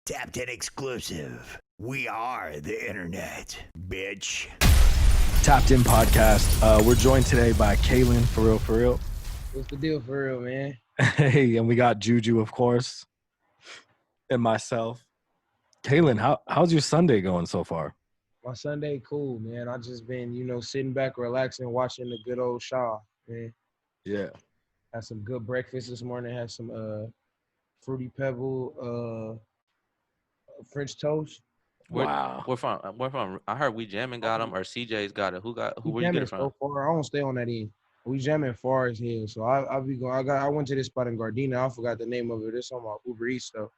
Tapped in exclusive. We are the internet, bitch. Tapped In podcast. We're joined today by Kalan, for real, for real. What's the deal for real, man? Hey, and we got Juju, of course, and myself. Kalan, how's your Sunday going so far? My Sunday, cool, man. I just been, sitting back, relaxing, watching the good old Shaw, man. Yeah. Had some good breakfast this morning. Had some Fruity Pebble French toast. Wow. We're from. I heard We Jammin' got them, or CJ's got it. Who We where you get jamming it from? so far. I don't stay on that end. We jamming far as hell. So I be going. I went to this spot in Gardena. I forgot the name of it. It's on my Uber Eats though.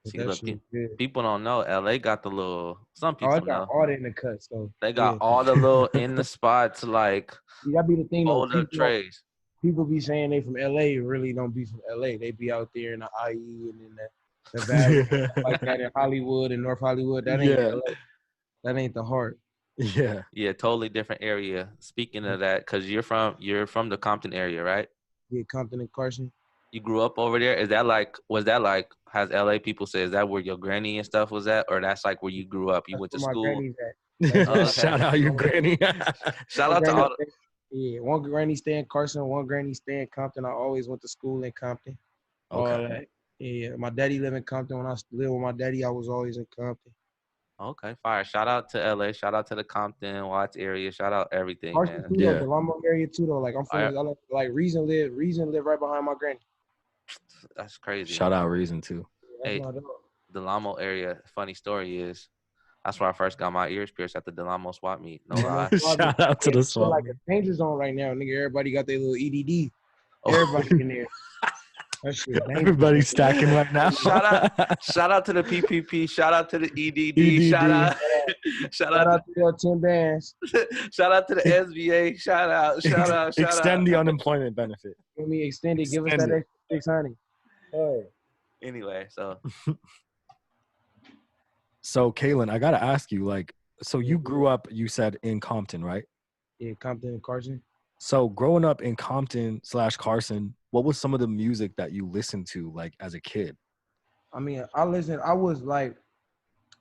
But See, that look, shit good. people don't know. LA got the little. Some Oh, I people got know. all that in the cuts though. They got Yeah. all the little in the spots, like See, that be the thing though. fold up trays. People be saying they from LA, really don't be from LA. They be out there in the IE and in the valley, like that in Hollywood and North Hollywood. That ain't Yeah. LA. That ain't the heart. Yeah. Yeah, totally different area. Speaking of that, because you're from the Compton area, right? Yeah, Compton and Carson. You grew up over there. Was that like? Has LA people say is that where your granny and stuff was at, or that's like where you grew up? You That's went to where my school. granny's at. Oh, okay. Shout out your granny. Shout out to all. Yeah, one granny stay in Carson, one granny stay in Compton. I always went to school in Compton. All Okay. that. Yeah, my daddy lived in Compton. When I lived with my daddy, I was always in Compton. Okay, fire. Shout out to LA. Shout out to the Compton, Watts area. Shout out everything, Carson man. too, Yeah. though, the Lambo area too, though. Like I'm from, like Reason live right behind my granny. That's crazy. Shout out Reason too. That's Hey, my dog. Delamo area. Funny story is, that's where I first got my ears pierced at the Delamo swap meet. No lie. Shout out to the It's swap. like a danger zone right now, nigga. Everybody got their little EDD. Oh. Everybody in there. That shit dangerous. Everybody's stacking right now. Shout out to the PPP. Shout out to the EDD. EDD. Shout Shout out out to your 10 bands. shout out to the SBA. Shout out. Extend the unemployment benefit. Let me extend it. Give us Extend that it. extra 600. Hey. Anyway, so So, Kalan, I got to ask you, so you grew up, you said, in Compton, right? Yeah, Compton and Carson. So growing up in Compton/Carson, what was some of the music that you listened to, like, as a kid? I mean, I was like,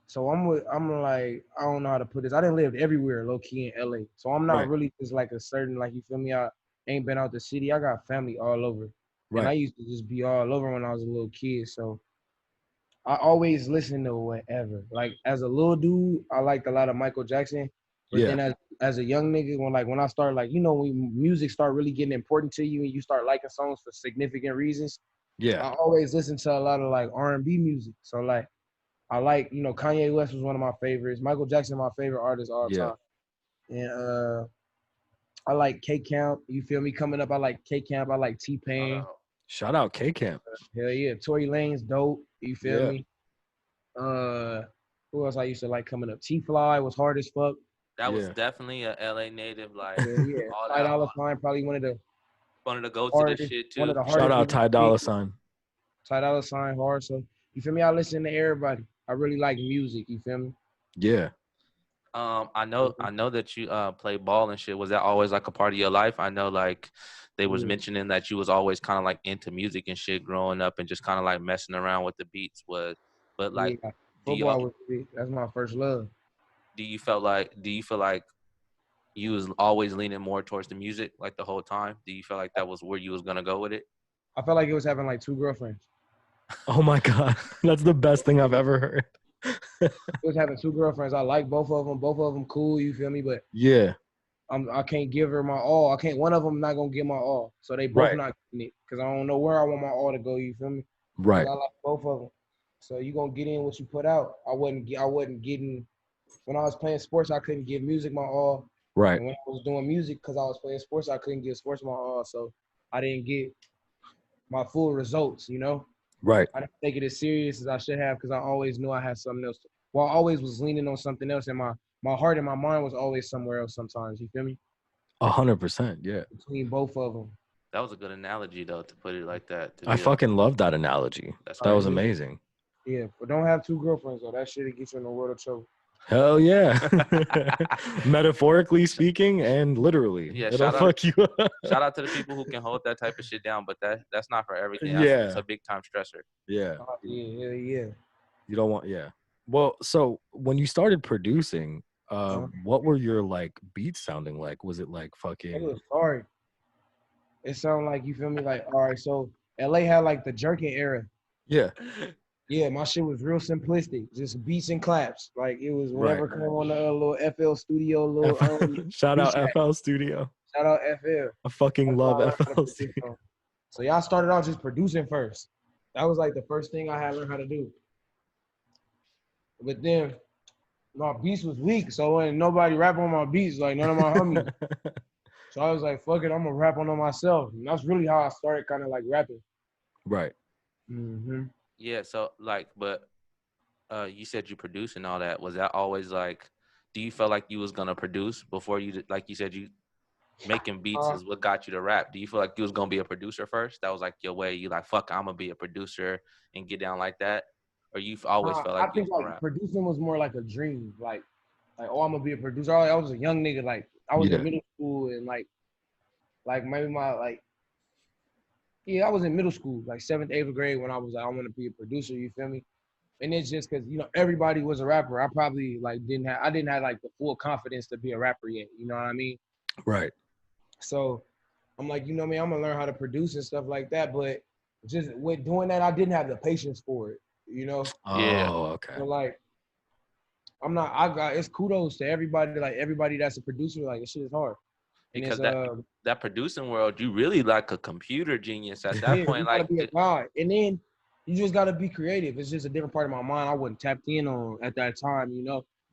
so I'm like, I don't know how to put this. I didn't live everywhere low key in LA. So I'm not Right. really just like a certain, like, you feel me? I ain't been out the city. I got family all over. And I Right. used to just be all over when I was a little kid. So I always listened to whatever. Like as a little dude, I liked a lot of Michael Jackson. But Yeah. then as a young nigga, when I started when music start really getting important to you and you start liking songs for significant reasons, Yeah. I always listen to a lot of like R&B music. So like I like, Kanye West was one of my favorites. Michael Jackson, my favorite artist all Yeah. time. And I like K Camp. You feel me? Coming up, I like K Camp. I like T-Pain. Shout out K-Camp. Hell yeah. Tory Lane's dope. You feel Yeah. me? Who else I used to like coming up? T-Fly was hard as fuck. that was Yeah. definitely a LA native. Like Yeah. all Ty that. Dolla $ign, probably one of the Wanted to go to hardest, this shit one too. of the hardest. Shout out niggas Ty to Dolla beat. $ign. Ty Dolla $ign hard. So you feel me? I listen to everybody. I really like music. You feel me? Yeah. I know that you play ball and shit. Was that always like a part of your life? I know like they was Yeah. mentioning that you was always kind of like into music and shit growing up and just kind of like messing around with the beats. But like, Yeah. do you Football that's my first love. do you feel like you was always leaning more towards the music like the whole time? Do you feel like that was where you was gonna go with it? I felt like it was having like two girlfriends. Oh my God. That's the best thing I've ever heard. It was having two girlfriends. I like both of them. Both of them cool. You feel me? But Yeah. I can't give her my all. One of them not gonna get my all. So they both Right. not getting it because I don't know where I want my all to go. You feel me? Right. I like both of them. So you gonna get in what you put out. I wasn't getting when I was playing sports. I couldn't give music my all. Right. And when I was doing music because I was playing sports, I couldn't give sports my all. So I didn't get my full results. Right. I didn't take it as serious as I should have because I always knew I had something else. Well, I always was leaning on something else, and my heart and my mind was always somewhere else. Sometimes you feel me? 100%. Yeah. Between both of them. That was a good analogy though to put it like that. I fucking love that analogy. That's That was crazy. amazing. Yeah, but don't have two girlfriends though. That shit gets you in the world of trouble. Hell yeah. Metaphorically speaking and literally. Yeah, It'll shout out- fuck you up. Shout out to the people who can hold that type of shit down, but that's not for everything. Yeah. It's a big time stressor. Yeah. Yeah. You don't want, yeah. Well, so when you started producing, what were your like beats sounding like? Was it like It fucking? was hard. It sounded like, you feel me? Like, all right, so LA had like the jerking era. Yeah, Yeah, my shit was real simplistic, just beats and claps. Like it was right. whatever come on the little FL Studio, little Shout beat out shack. FL Studio. Shout out FL. I fucking That's why I love learned how to FL produce Studio. on. So y'all started off just producing first. That was like the first thing I had learned how to do. But then my beats was weak, so when nobody rap on my beats, like none of my homies. So I was like, fuck it, I'm gonna rap on them myself. And that's really how I started kind of like rapping. Right. Mm-hmm. Yeah. So like, but you said you produce and all that. Was that always like? Do you feel like you was gonna produce before you like you said you making beats is what got you to rap? Do you feel like you was gonna be a producer first? That was like your way. You like fuck, I'm gonna be a producer and get down like that, or you always felt I like you think was gonna like rap? producing was more like a dream. Like oh, I'm gonna be a producer. I was a young nigga. Like I was Yeah. in middle school and like maybe my like yeah, I was in middle school, like 7th, 8th grade when I was like, I want to be a producer. You feel me? And it's just because everybody was a rapper. I probably like I didn't have like the full confidence to be a rapper yet. You know what I mean? Right. So I'm like, you know me, I'm gonna learn how to produce and stuff like that. But just with doing that, I didn't have the patience for it. You know, Yeah, Oh, okay. so like I'm not. I got it's kudos to everybody. Like everybody that's a producer, like this shit is hard. And because it's that producing world, you really like a computer genius at that yeah, point. you gotta Like, be a god. And then you just gotta be creative. It's just a different part of my mind I wasn't tapped in on at that time. And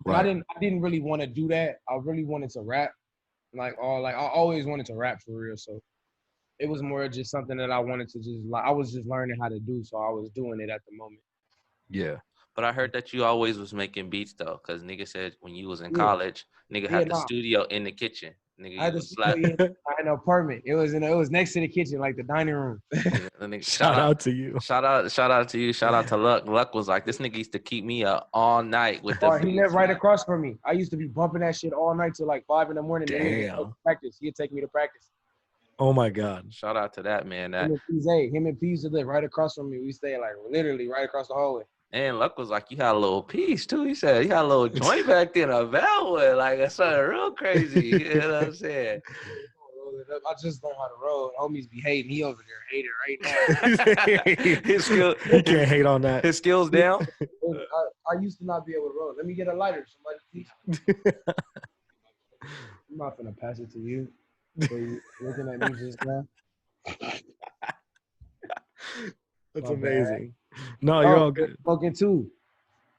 Right. I didn't really want to do that. I really wanted to rap. Like I always wanted to rap for real. So it was more just something that I wanted to just like I was just learning how to do. So I was doing it at the moment. Yeah. but I heard that you always was making beats though, because nigga said when you was in Yeah, college, nigga yeah, had the nah. studio in the kitchen. Nigga, I had you to was studio slap. in an apartment. It was next to the kitchen, like the dining room. Yeah, the nigga, Shout out to you. shout out to you. Shout out to Luck. Luck was like, this nigga used to keep me up all night with the Or he lived beats. right across from me. I used to be bumping that shit all night till like 5 in the morning. Then he'd Damn. practice. He'd take me to practice. Oh my God. Shout out to that man. Him and P used to live right across from me. We stayed like literally right across the hallway. And Luck was like, you had a little piece too. He said you had a little joint back then, a Velvet. Like that's something real crazy. You know what I'm saying? I just learned how to roll. Homies be hating. He over there hating right now. his skill, You can't hate on that. his skills down. I used to not be able to roll. Let me get a lighter. Somebody please. I'm not gonna pass it to you. So you looking at me just now. That's My amazing. No, you're all good. Smoking too.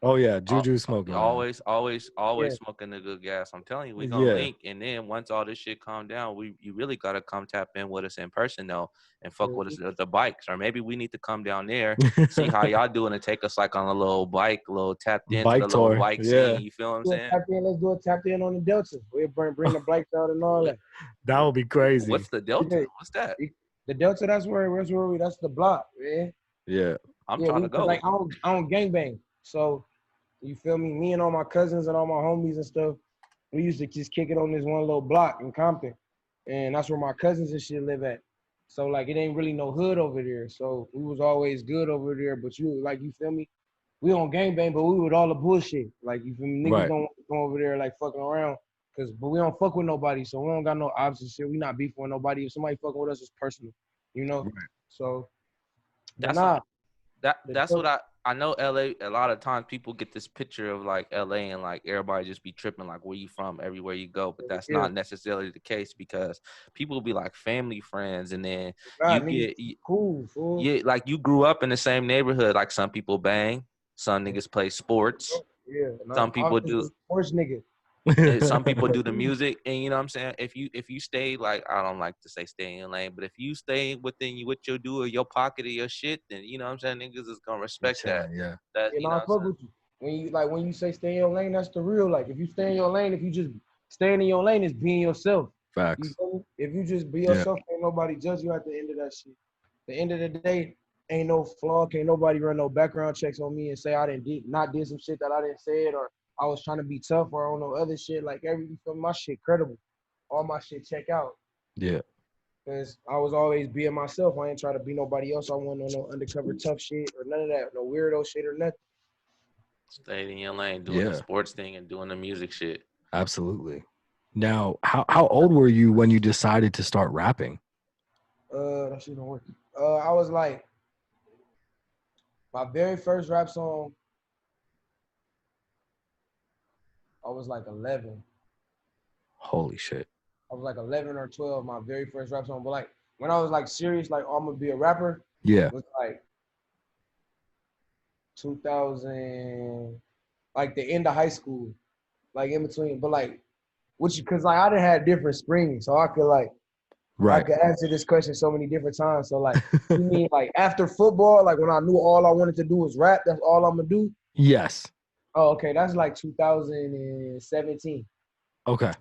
Oh yeah, Juju smoking. Always Yeah. smoking the good gas. I'm telling you, we gonna Yeah. link, and then once all this shit calm down, you really gotta come tap in with us in person though, and fuck with us at the bikes, or maybe we need to come down there, see how y'all doing, and take us like on a little bike, little tapped into Bike the little tour, bike yeah. scene. You feel what I'm saying? Let's do a tapped in on the Delta. We'll bring the bikes out and all that. That would be crazy. What's the Delta? What's that? The Delta, that's the block, man. Yeah. I'm trying to go. Like I don't gangbang. So you feel me? Me and all my cousins and all my homies and stuff, we used to just kick it on this one little block in Compton. And that's where my cousins and shit live at. So like it ain't really no hood over there. So we was always good over there. But you feel me? We on gangbang, but we with all the bullshit. Like you feel me? Niggas Right. don't want to go over there like fucking around. But we don't fuck with nobody. So we don't got no ops and shit. We not beefing with nobody. If somebody fucking with us, it's personal. Right. So but That's nah. that's what I know. LA, a lot of times people get this picture of like LA and like everybody just be tripping like where you from everywhere you go, but that's not necessarily the case, because people be like family friends, and then Cool, fool. yeah, like you grew up in the same neighborhood. Like some people bang, some niggas play sports, Yeah. some people do. Sports nigga. And some people do the music, and you know what I'm saying. If you stay, like, I don't like to say stay in your lane, but if you stay within you what you do or your pocket or your shit, then you know what I'm saying, niggas is gonna respect that. Yeah. That You you know, I know. fuck with you. When you say stay in your lane, that's the real. Like if you stay in your lane, if you just staying in your lane is being yourself. Facts. You feel me? If you just be Yeah. yourself, ain't nobody judge you at the end of that shit. The end of the day, ain't no flaw. Can't nobody run no background checks on me and say I not did some shit that I didn't say it, or I was trying to be tough, or on no other shit. Like you feel me? My shit credible. All my shit check out. Yeah. Cause I was always being myself. I ain't try to be nobody else. I wasn't on no undercover tough shit or none of that. No weirdo shit or nothing. Stayed in your lane, doing the Yeah, sports thing and doing the music shit. absolutely. Now, how old were you when you decided to start rapping? That shit don't work. I was like, my very first rap song, I was like 11. Holy shit. I was like 11 or 12, my very first rap song. But like when I was like serious, like, oh, I'm gonna be a rapper, Yeah. was like 2000, like the end of high school, like in between. But like, because like I done had different springs, so I Right. could answer this question so many different times. So like, you mean like after football, like when I knew all I wanted to do was rap, that's all I'm gonna do? Yes. Oh, okay, that's like 2017. Okay.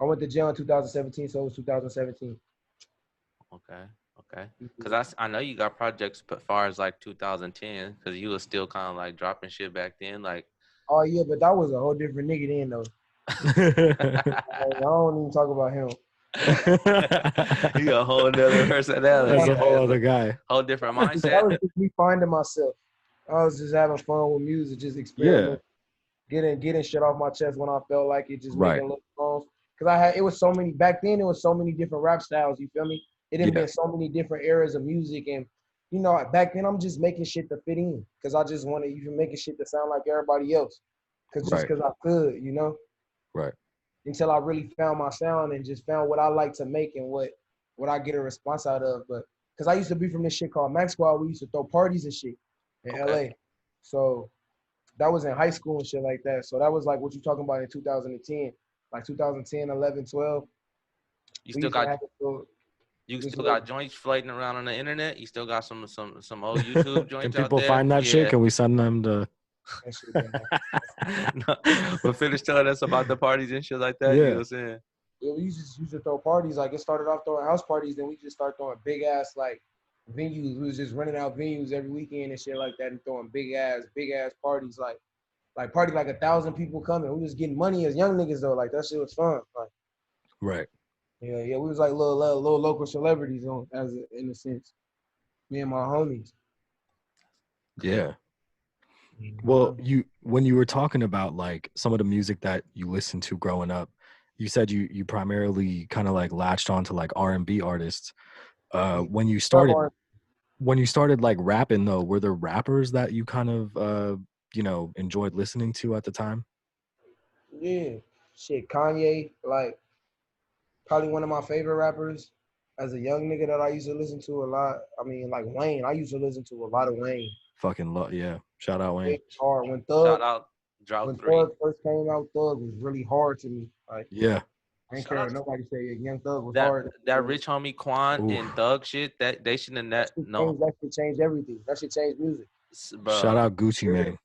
I went to jail in 2017, so it was 2017. Okay. Okay. Because I know you got projects as far as like 2010, because you was still kind of like dropping shit back then. Like, Oh yeah, but that was a whole different nigga then though. I don't even talk about him. you a whole nother That's personality. a whole Yeah, other guy. whole different That mindset. was just me finding myself. I was just having fun with music, just Yeah. experiment, getting shit off my chest when I felt like it, just Right. making little songs. Cause it was so many back then. It was so many different rap styles. You feel me? It had Yeah. been so many different eras of music, and you know, back then I'm just making shit to fit in. Cause I just wanted even making shit to sound like everybody else. Right. Cause I could, you know. Right. Until I really found my sound and just found what I like to make and what I get a response out of. But because I used to be from this shit called Max Squad, we used to throw parties and shit in Okay. LA. So that was in high school and shit like that. So that was like what you talking about in 2010, like 2010, 11, 12. You We still used to got have this little joints floating around on the internet. You still got some old YouTube Can joints out people there. find that shit? Yeah. Can we send them to that shit down. No, but finish telling us about the parties and shit like that. You know Yeah. what I'm saying? Yeah, we used to throw parties. Like it started off throwing house parties, then we just started throwing big ass like venues. We was just renting out venues every weekend and shit like that, and throwing big ass parties, like party like 1,000 people coming. We was getting money as young niggas though. Like that shit was fun. Like Right. yeah, we was like little local celebrities in a sense. Me and my homies. Yeah. Uh, Well, when you were talking about like some of the music that you listened to growing up, you said you primarily kind of like latched on to like R&B artists. When you started like rapping though, were there rappers that you kind of enjoyed listening to at the time? yeah, shit, Kanye, like probably one of my favorite rappers. As a young nigga that I used to listen to a lot. I mean, like Wayne, I used to listen to a lot of Wayne. Fucking love, yeah. Shout out Wayne. It was hard Shout out Drought When 3. Thug first came out. Thug was really hard to me. Like Yeah. I didn't Shout care out what nobody say. Young Thug was that hard. that rich homie Quan Oof. and Thug shit. That they shouldn't have no, That shit changed everything. That shit changed music. Shout bro. out Gucci Mane.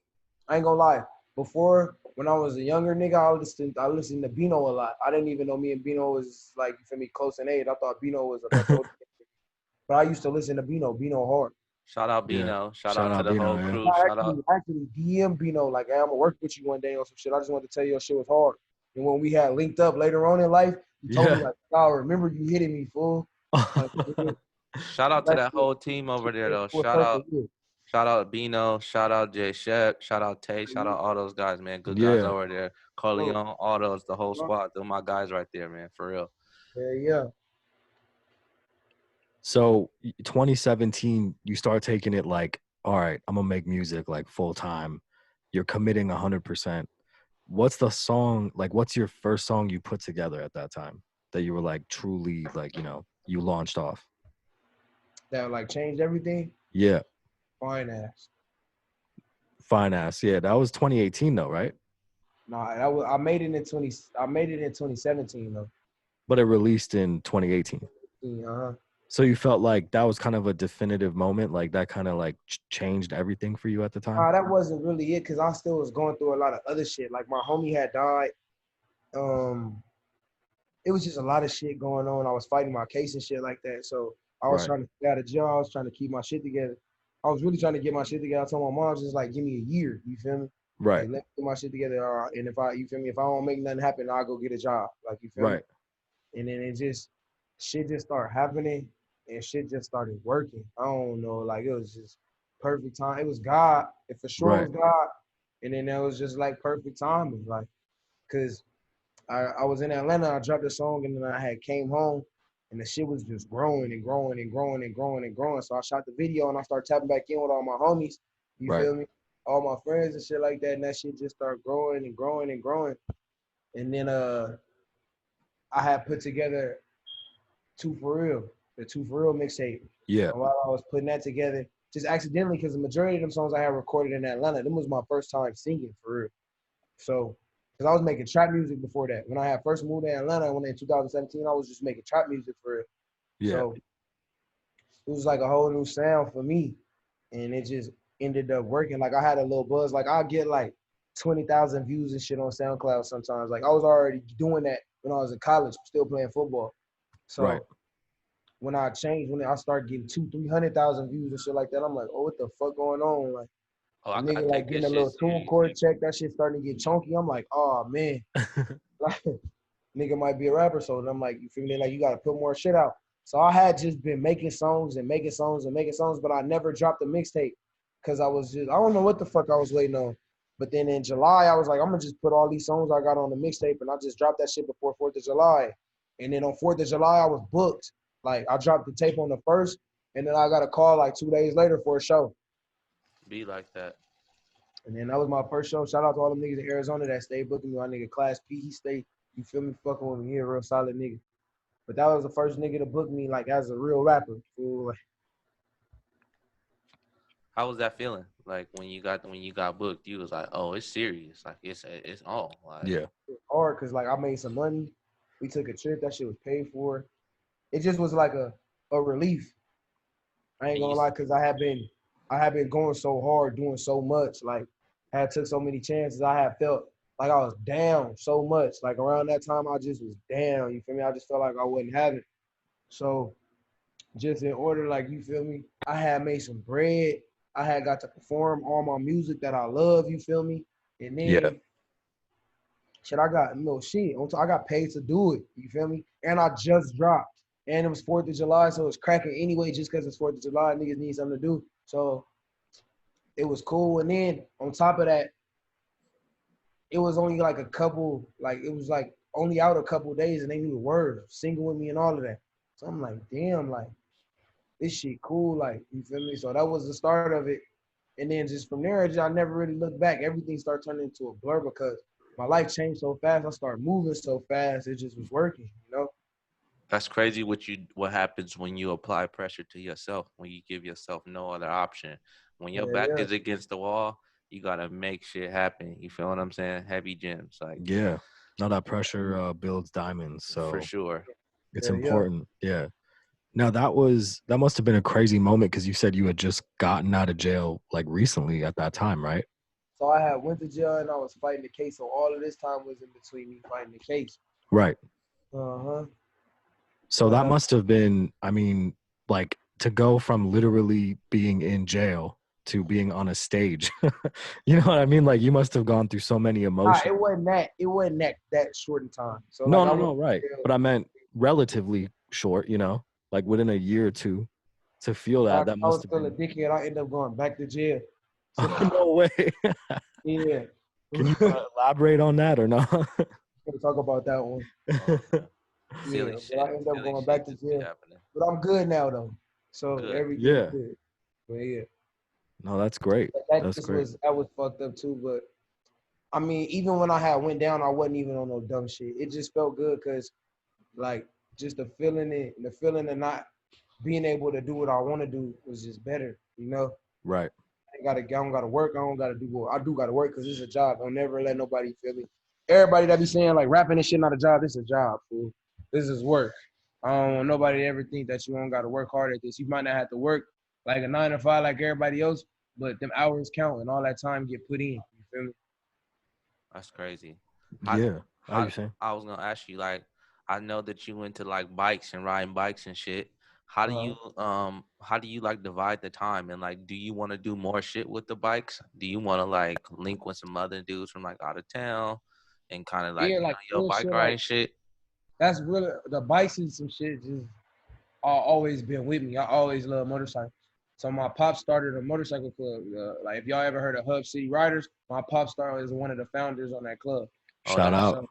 I ain't gonna lie. Before, when I was a younger nigga, I listened to Bino a lot. I didn't even know me and Bino was like, you feel me, close in age. I thought Bino was a much older nigga. But I used to listen to Bino hard. Shout out Yeah. Bino. Shout Shout out to out the Bino, whole yeah. crew. I Shout out. actually DM Bino like, hey, I'm gonna work with you one day on some shit. I just wanted to tell you your shit was hard. And when we had linked up later on in life, he told me Yeah. like, "I remember you hitting me, fool." Like, Shout out to that whole team over there though. Shout out Bino. Shout out Jay Shep. Shout out Tay. Shout out all those guys, man. Good guys Yeah. over there. Corleone, all those, the whole squad. They're my guys right there, man. For real. Yeah. So 2017, you start taking it like, all right, I'm gonna make music like full time. You're committing 100%. What's the song like? What's your first song you put together at that time that you were like truly like you launched off? That like changed everything. Yeah, Fine ass. fine ass. Yeah, that was 2018 though, right? Nah, I made it in 2017 though. But it released in 2018. Uh-huh. So you felt like that was kind of a definitive moment, like that kind of like changed everything for you at the time. That wasn't really it because I still was going through a lot of other shit. Like my homie had died. Um, it was just a lot of shit going on. I was fighting my case and shit like that. So I was Right. trying to get out of jail. I was trying to keep my shit together. I was really trying to get my shit together. I told my mom just like, give me a year. You feel me? Right. Like, let me get my shit together. And you feel me? If I don't make nothing happen, I'll go get a job. Like, you feel me? Right. And then shit just started happening and shit just started working. I don't know. Like, it was just perfect time. It was God. It for sure Right. was God. And then that was just like perfect timing, like, cause I was in Atlanta, I dropped a song, and then I had came home, and the shit was just growing and growing and growing and growing and growing. So I shot the video, and I started tapping back in with all my homies. You Right. feel me? All my friends and shit like that, and that shit just started growing and growing and growing. And then I had put together Two For Real, the Two For Real mixtape. Yeah. And while I was putting that together, just accidentally, because the majority of them songs I had recorded in Atlanta, them was my first time singing for real. So, because I was making trap music before that. When I had first moved to Atlanta, when in 2017, I was just making trap music for real. Yeah. So it was like a whole new sound for me, and it just ended up working. Like I had a little buzz. Like I'll get like 20,000 views and shit on SoundCloud sometimes. Like I was already doing that when I was in college, still playing football. Right. So when I changed, when I started getting 300,000 views and shit like that, I'm like, oh, what the fuck going on? Like Oh, the I nigga like take getting a this shit little tune serious. chord check, that shit starting to get chunky. I'm like, oh man, like nigga might be a rapper. So I'm like, you feel me? Like you gotta put more shit out. So I had just been making songs and making songs and making songs, but I never dropped a mixtape because I was just, I don't know what the fuck I was waiting on. But then in July, I was like, I'm gonna just put all these songs I got on the mixtape, and I just dropped that shit before 4th of July. And then on 4th of July, I was booked. Like I dropped the tape on the 1st, and then I got a call like 2 days later for a show. Be like that. And then that was my first show. Shout out to all them niggas in Arizona that stayed booking me. My nigga Class P, he stayed, you feel me, fucking with me. He a real solid nigga. But that was the first nigga to book me like as a real rapper. Fool. How was that feeling? Like when you got booked, you was like, oh, it's serious. Like it's all. Like Yeah. Hard because like I made some money. We took a trip. That shit was paid for. It just was like a relief. I ain't and gonna you lie, cause I had been going so hard, doing so much. Like I had took so many chances. I had felt like I was down so much. Like around that time, I just was down. You feel me? I just felt like I wasn't having. So just in order, like you feel me, I had made some bread. I had got to perform all my music that I love. You feel me? And Yeah. then shit, I got no shit. I got paid to do it. You feel me? And I just dropped. And it was 4th of July, so it's cracking anyway just because it's 4th of July. Niggas need something to do. So it was cool. And then on top of that, it was only like a couple, like it was like only out a couple days and they knew the word, singing with me and all of that. So I'm like, damn, like this shit cool, like you feel me? So that was the start of it. And then just from there, I never really looked back. Everything started turning into a blur because my life changed so fast. I started moving so fast. It just was working, you know? that's crazy what happens when you apply pressure to yourself, when you give yourself no other option. When your Yeah, back yeah. is against the wall, you gotta make shit happen. You feel what I'm saying? Heavy gems, like Yeah. Now that pressure builds diamonds, for so sure. it's Yeah, yeah. important. Yeah. Now that must have been a crazy moment because you said you had just gotten out of jail like recently at that time, right? So I had went to jail and I was fighting the case. So all of this time was in between me fighting the case. Right. Uh-huh. So that That's must have been, I mean, like to go from literally being in jail to being on a stage. You know what I mean? Like you must have gone through so many emotions. it wasn't that short in time. So like No, I no, went no, right. to jail. But I meant relatively short, you know, like within a year or two to feel I, that I must was have still a been dickhead. I ended up going back to jail. So oh, no way. yeah. Can you elaborate on that or not? We'll talk about that one. Oh, man. Yeah, but I ended up Silly going shit back to just be jail. happening. But I'm good now though. So Good. everything's Yeah. good. But yeah. No, that's great. That That's just great. was that was fucked up too. But I mean, even when I had went down, I wasn't even on no dumb shit. It just felt good because like just the feeling of not being able to do what I want to do was just better, you know. Right. I don't gotta work. I don't gotta do what I do. Gotta work because it's a job. I'll never let nobody feel me. Everybody that be saying like rapping and shit not a job. This is a job, fool. This is work. I don't want nobody to ever think that you don't gotta work hard at this. You might not have to work like a 9 to 5 like everybody else, but them hours count and all that time get put in. You feel me? That's crazy. How Yeah. How how you saying? I was gonna ask you, like, I know that you into like bikes and riding bikes and shit. How do you like divide the time, and like do you want to do more shit with the bikes? Do you want to like link with some other dudes from like out of town and kind of like, Yeah, you like know, your real bike shit. Like riding shit? that's really the bikes and some shit. Just always been with me. I always love motorcycles. So my pop started a motorcycle club. Like if y'all ever heard of Hub City Riders, my pop star is one of the founders on that club. Oh, Shout that's out. So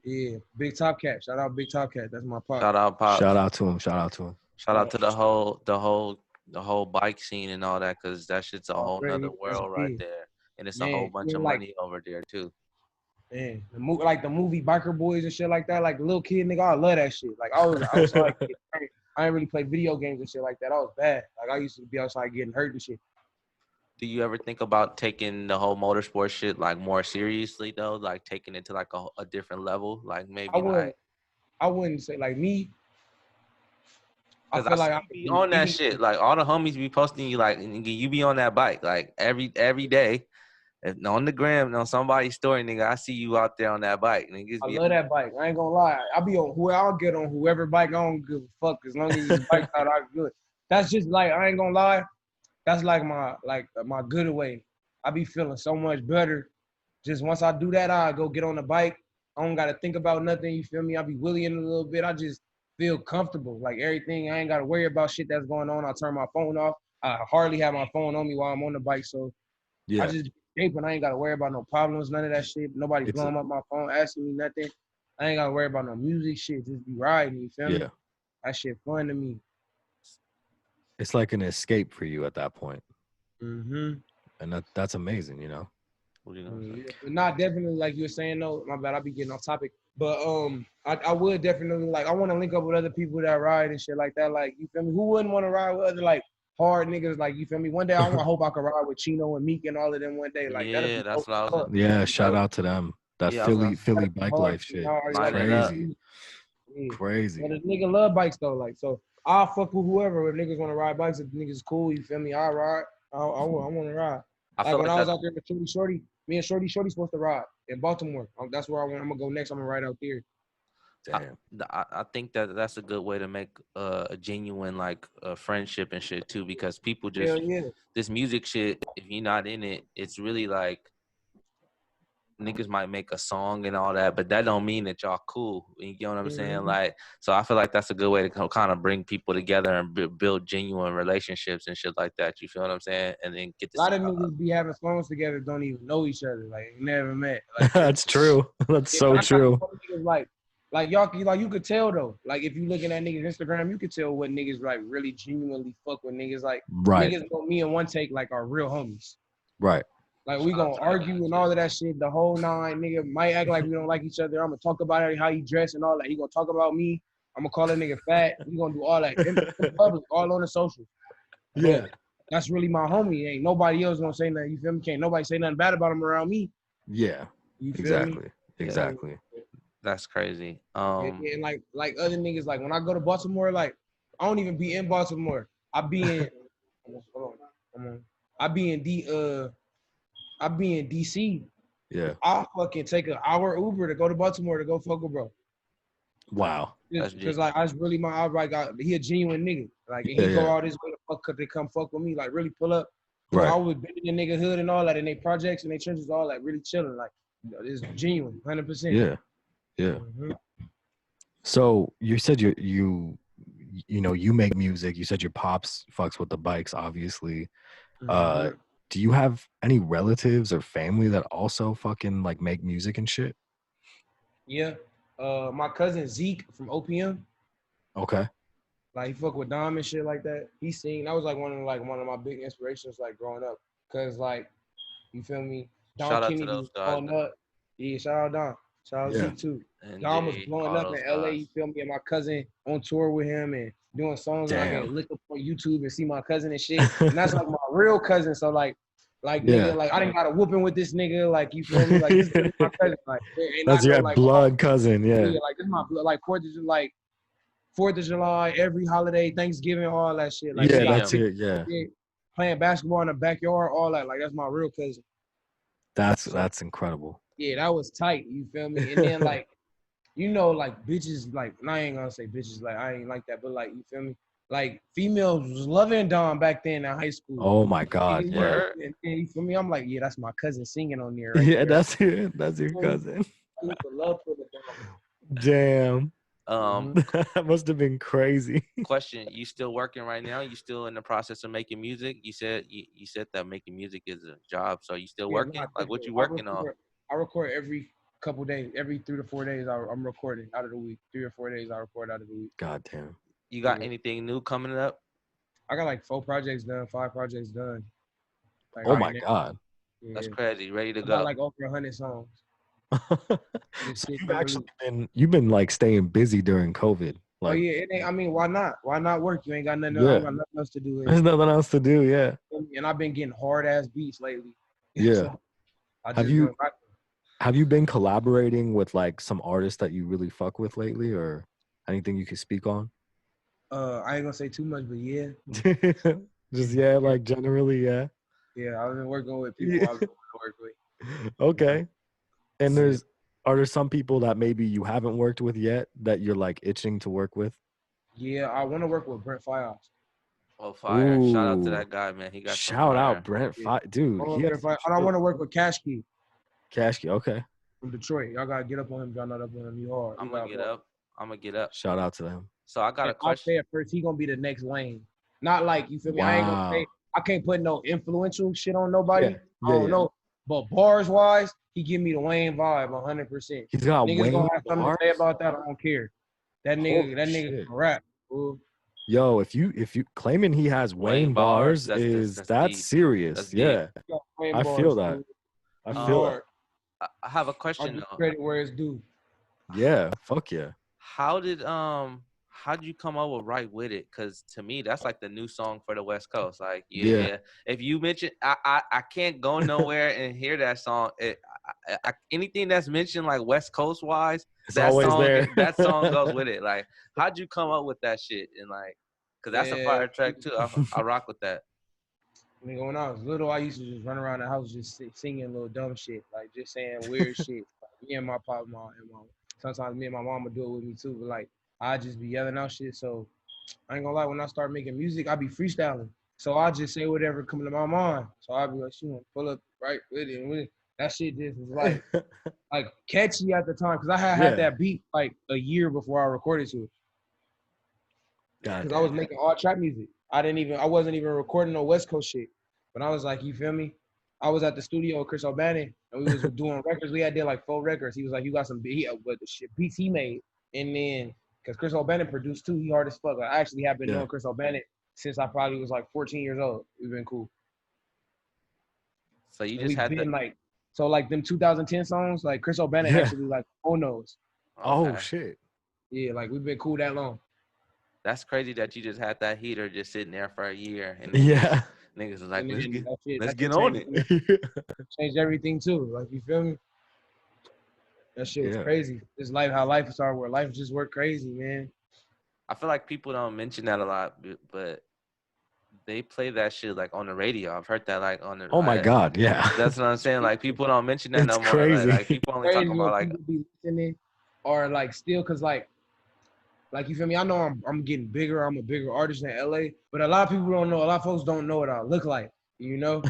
yeah, Big Top Cat. Shout out Big Top Cat. That's my pop. shout out Pops. Shout out to him. Shout out to him. Shout out to the whole bike scene and all that, cause that shit's a whole nother world right there, and it's a whole bunch of money over there too. Man, like the movie Biker Boys and shit like that. Like little kid nigga, I love that shit. Like I was outside. I didn't really play video games and shit like that. I was bad. Like I used to be outside getting hurt and shit. Do you ever think about taking the whole motorsport shit like more seriously though? Like taking it to like a different level? Like maybe I wouldn't say like me. I feel like I be on that shit. Like all the homies be posting you like you be on that bike like every day. And on the gram, on somebody's story, nigga, I see you out there on that bike. Niggas I love that bike. I ain't gonna lie. I be on I'll get on whoever bike. I don't give a fuck as long as this bike out, I'm good. That's just like I ain't gonna lie. That's like my good way. I be feeling so much better. Just once I do that, I go get on the bike. I don't gotta think about nothing. You feel me? I be willying a little bit. I just feel comfortable. Like everything, I ain't gotta worry about shit that's going on. I turn my phone off. I hardly have my phone on me while I'm on the bike. So Yeah. I just escaping. I ain't gotta worry about no problems, none of that shit. Nobody blowing up my phone, asking me nothing. I ain't gotta worry about no music shit. Just be riding. You feel me? Yeah. That shit fun to me. It's like an escape for you at that point. Mm-hmm. And that's amazing, you know. What you gonna say? But not definitely like you were saying though. My bad, I be getting off topic. But I would definitely like I want to link up with other people that ride and shit like that. Like you feel me? Who wouldn't want to ride with other like hard niggas? Like you feel me? One day I hope I can ride with Chino and Meek and all of them one day. Like yeah, that's what I was. Yeah, shout out to them. That Philly bike life shit. Crazy. Crazy. But the nigga love bikes though. Like so, I'll fuck with whoever. If niggas want to ride bikes, if niggas cool, you feel me? I ride. I want to ride. Like when I was out there with Shorty, me and Shorty supposed to ride in Baltimore. That's where I'm gonna go next. I'm gonna ride out there. Damn. I think that's a good way to make a genuine like friendship and shit too, because people just this music shit. If you're not in it, it's really like niggas might make a song and all that, but that don't mean that y'all cool. You get what I'm saying? Like, so I feel like that's a good way to kind of bring people together and build genuine relationships and shit like that. You feel what I'm saying? And then get a lot of niggas be having songs together, don't even know each other, like never met. Like, that's true. That's so true. Like y'all, like you could tell though. Like if you looking at niggas Instagram, you could tell what niggas like really genuinely fuck with niggas. Like niggas know me and one take like are real homies. Right. Like we gonna argue and all of that shit. The whole nine, nigga might act like we don't like each other. I'm gonna talk about it, how he dressed and all that. He gonna talk about me. I'm gonna call that nigga fat. We gonna do all that in public, all on the social. Yeah, but that's really my homie. Ain't nobody else gonna say nothing. You feel me? Can't nobody say nothing bad about him around me. Yeah, you feel exactly, me? Exactly. That's crazy. And like other niggas, like when I go to Baltimore, like I don't even be in Baltimore. I be in. I be in DC. Yeah. I'll fucking take an hour Uber to go to Baltimore to go fuck with bro. Wow. Because like I was really he a genuine nigga. Like he go all this way to come fuck with me. Like really pull up. Right. I was in the nigga hood and all that, in their projects and their churches, all that, really chilling. Like it's genuine, 100%. Yeah. Yeah. Mm-hmm. So you said you make music. You said your pops fucks with the bikes, obviously. Mm-hmm. Do you have any relatives or family that also fucking like make music and shit? Yeah. My cousin Zeke from OPM. Okay. Like he fuck with Dom and shit like that. He sing. That was like one of my big inspirations like growing up. Cause like, you feel me? Dom shout Kennedy out to those guys. blowing up. Yeah, shout out Dom. Shout out Zeke too. And Dom was blowing up in LA, you feel me? And my cousin on tour with him and doing songs. Damn. And I can look up on YouTube and see my cousin and shit. And that's like my real cousin. So like nigga, like I didn't got a whooping with this nigga. Like you feel me? Like this is my cousin. Like that's your like, blood cousin. Yeah. Like this is my blood. Like 4th of July, every holiday, Thanksgiving, all that shit. Like, yeah, that's it. Yeah. Playing basketball in the backyard, all that. Like that's my real cousin. That's incredible. Yeah, that was tight. You feel me? And then like, like bitches, like I ain't gonna say bitches, like I ain't like that, but like you feel me? Like females was loving Dom back then in high school. Oh my God. Yeah. And you feel me? I'm like, yeah, that's my cousin singing on there. Right there. That's your cousin. I used to love for the Dom. Damn. That must have been crazy. Question: you still working right now? You still in the process of making music? You said that making music is a job. So you still Yeah, working? Like what you working on? I record every couple days, every 3 to 4 days. I'm recording out of the week. 3 or 4 days I record out of the week. God damn. You got anything new coming up? I got like 4 projects done, 5 projects done. Like Oh right my now. God. Yeah. That's crazy. Ready to I go. got like over 100 songs. So you've been like staying busy during COVID. Like, oh yeah, it ain't. I mean, why not? Why not work? You ain't got nothing. I yeah, don't got nothing else to do. there's nothing else to do. Yeah, And I've been getting hard ass beats lately. yeah. So I Have just you have you been collaborating with like some artists that you really fuck with lately, or anything you could speak on? I ain't gonna say too much, but yeah. Just yeah, like generally, yeah. Yeah, I've been working with people Yeah. I was going to work with. Okay. And Yeah. are there some people that maybe you haven't worked with yet that you're like itching to work with? Yeah, I want to work with Brent Files. Oh, fire! Shout out to Ooh. that guy, man. He got some Shout fire. out Brent Yeah. dude. He has I don't want to work with Cash Key Cashkey. Okay. from Detroit. Y'all gotta get up on him. Y'all not up on him. You hard. I'm gonna get up. Shout out to them. So I got a I'll question. say it first. He gonna be the next Wayne. Not like you feel me. I ain't gonna say. I can't put no influential shit on nobody. Yeah. I don't know. But bars wise, he give me the Wayne vibe 100%. He's got Niggas Wayne gonna have something bars? to say about that. I don't care. That nigga shit. can rap. Fool. Yo, if you claiming he has Wayne bars, that's that's deep. serious. That's Yeah. Got Wayne I bars, feel that. dude. I He's feel hard. that. I have a I question give though. credit where it's due. Yeah. Fuck yeah. How did you come up with Right With It? Because to me, that's like the new song for the West Coast. Like, Yeah. if you mention, I can't go nowhere and hear that song. Anything that's mentioned like West Coast wise, It's always there. that song goes with it. Like, how'd you come up with that shit? And like, cause that's a fire track too. I rock with that. Nigga, when I was little, I used to just run around the house just singing little dumb shit, like just saying weird shit. Like, me and my pop, sometimes me and my mom would do it with me too. But like, I just be yelling out shit. So I ain't gonna lie, when I start making music, I be freestyling. So I just say whatever come to my mind. So I be like, she want pull up right with it, and with it. That shit just was like catchy at the time, cause I had that beat like a year before I recorded to it. Cause I was making all trap music. I wasn't even recording no West Coast shit. But I was like, you feel me? I was at the studio with Chris O'Bannon and we was doing records. We had did like 4 records. He was like, you got some with the shit beats he made. And then because Chris O'Bannon produced too, he hard as fuck. Like, I actually have been knowing Chris O'Bannon since I probably was like 14 years old. We've been cool. So you just had like them 2010 songs, like Chris O'Bannon actually like knows. Oh shit. Yeah, like we've been cool that long. That's crazy that you just had that heater just sitting there for a year. And niggas was like, let's get on it. Changed everything too. Like, you feel me? That shit was crazy. This life, how life started, where life just worked crazy, man. I feel like people don't mention that a lot, but they play that shit like on the radio. I've heard that like on the. Oh my God, yeah. That's what I'm saying. Like people don't mention that it's no more. Crazy. Like people only talk about like. People be listening, or like still, cause like you feel me? I know I'm getting bigger. I'm a bigger artist in LA, but a lot of people don't know. A lot of folks don't know what I look like. You know,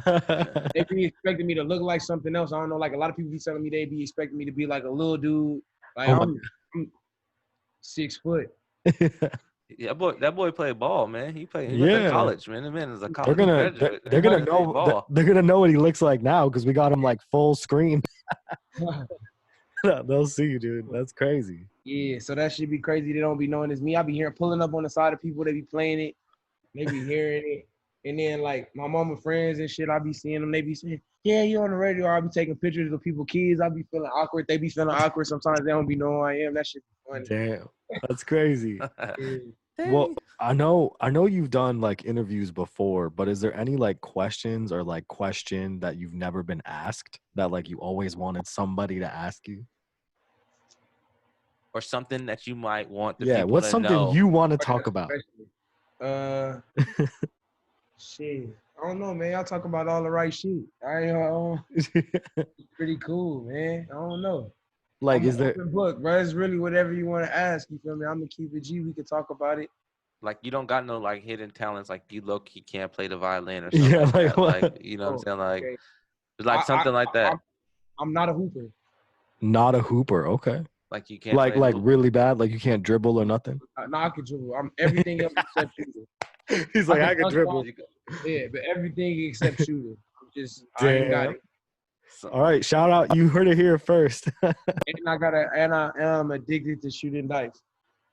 they be expecting me to look like something else. I don't know. Like a lot of people be telling me they be expecting me to be like a little dude. Like I'm 6 foot. Yeah, that boy played ball, man. He went to college, man. The man is a college graduate. They're gonna know. They're gonna know what he looks like now because we got him like full screen. They'll see, dude. That's crazy. Yeah, so that should be crazy. They don't be knowing it's me. I be hearing pulling up on the side of people. They be playing it. They be hearing it. And then like my mama friends and shit, I be seeing them. They be saying, "Yeah, you on the radio." Or I be taking pictures of people's kids. I be feeling awkward. They be feeling awkward. Sometimes they don't be knowing who I am. That shit be funny. Damn, that's crazy. Yeah. Well, I know you've done like interviews before, but is there any like questions or like question that you've never been asked that like you always wanted somebody to ask you? Or something that you might want the people to know. What's something you want to talk about? Shit. I don't know, man. Y'all talk about all the right shit. It's pretty cool, man. I don't know. Like, I'm is there open book, bro? It's really whatever you want to ask. You feel me? I'm gonna keep it G. We can talk about it. Like you don't got no like hidden talents. Like you low-key can't play the violin or something. Like you know what I'm saying? Like okay. It's like something like that. I'm not a hooper. Not a hooper. Okay. Like you can't Like play hoop? really bad. Like you can't dribble or nothing. No, I can dribble. I'm everything else except shooting. He's like, I can dunk dribble. ball. Yeah, but everything except shooting. I ain't got it. So, All right, shout out. You heard it here first. And I'm addicted to shooting dice.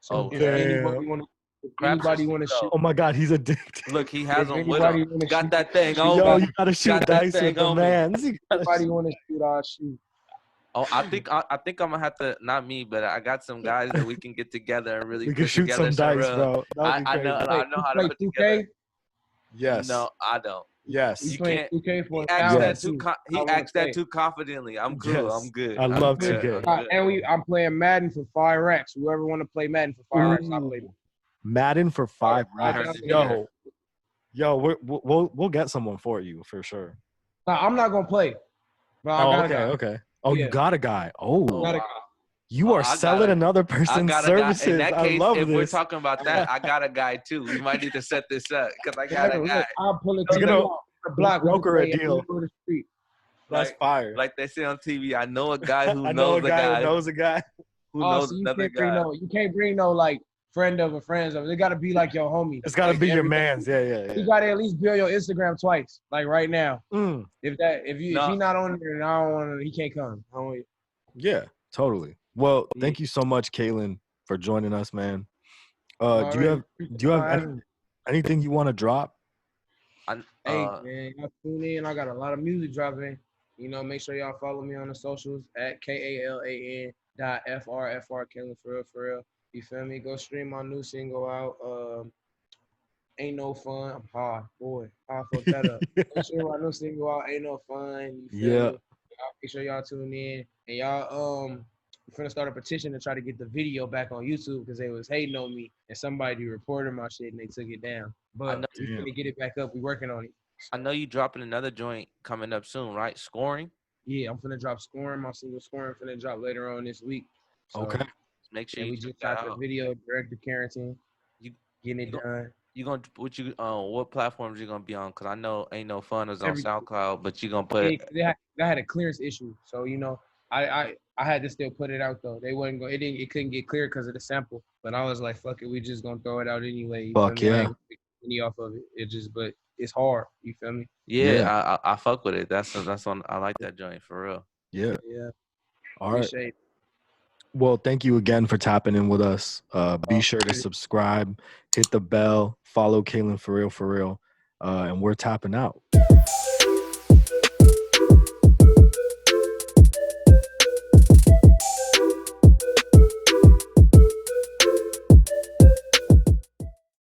So Oh, if damn. anybody want to Craps shoot, Oh my God, he's addicted. look, he has if them with anybody him. want to Got shoot, that thing shoot on Yo, me. you gotta shoot Got that dice thing with the on me. mans. You gotta anybody shoot. want to shoot, I'll shoot. Oh, I think I'm gonna have to, not me, but I got some guys that we can get together and really We put can shoot together some dice, real. bro. That would be I crazy. know Play, I know how to play put 2K. together. Yes. No, I don't. Yes. We You playing can't. 2K for He a asked thousand that Yes. too. too. I He wanna asked that play. too confidently. I'm cool. Yes. I'm good. I I'm love good. 2K. I'm good. And I'm playing Madden for 5 racks. Whoever want to play Madden for 5 racks, I'll play. Ooh. Madden for 5 Right, racks. right. Yo, we'll get someone for you for sure. No, I'm not gonna play. But I Oh, got okay, a guy. okay. Oh, Yeah. you got a guy. Oh, Oh, Got a wow. guy. you are I got selling a- another I person's got a guy. services. In that I case, love if we're this. talking about that, I got a guy too. We might need to set this up because I got a Look, guy. I'll pull it We're to you gonna off the block. We can broker a play deal. over the street. That's fire. Like they say on TV, I know a guy who I know knows a guy who knows a guy. who Oh, knows so you another can't bring guy. you can't bring no like friend of a friends of. It got to be like your homie. It's got to Like, be your everybody- man's. Yeah. You got to at least build your Instagram twice, like right now. Mm, If No. he not on there, and I don't want to, he can't come. I don't, yeah, totally. Well, Yeah. thank you so much, Kaylin, for joining us, man. Do Alright. you have anything you want to drop? Hey man, y'all tune in. I got a lot of music dropping. Make sure y'all follow me on the socials at Kalan.FRFR, Kalan for real. You feel me? Go stream my new single out. Ain't no fun. I'm hard, boy. I fucked that up. Go stream my new single out. Ain't no fun. You feel me? Y'all make sure y'all tune in, and y'all we're finna start a petition to try to get the video back on YouTube because they was hating on me and somebody reported my shit and they took it down. But we finna get it back up. We working on it. I know you dropping another joint coming up soon, right? Scoring. Yeah, I'm finna drop Scoring. My single Scoring finna drop later on this week. So, Okay. Make sure we you check just that shot the out. video, director Carrington. Getting it done. You gonna what platforms you gonna be on? Cause I know Ain't No Fun is on Everything. SoundCloud, but you gonna put They had a clearance issue, so I had to still put it out though. They wasn't going. It couldn't get cleared because of the sample. But I was like, fuck it, we just gonna throw it out anyway. You Fuck feel me? I yeah. ain't gonna make any off of it. But it's hard. You feel me? Yeah. I fuck with it. That's on. I like that joint for real. Yeah. Yeah. All right. Appreciate it. Well, thank you again for tapping in with us. Be sure to subscribe, hit the bell, follow Kaylin for real, and we're tapping out.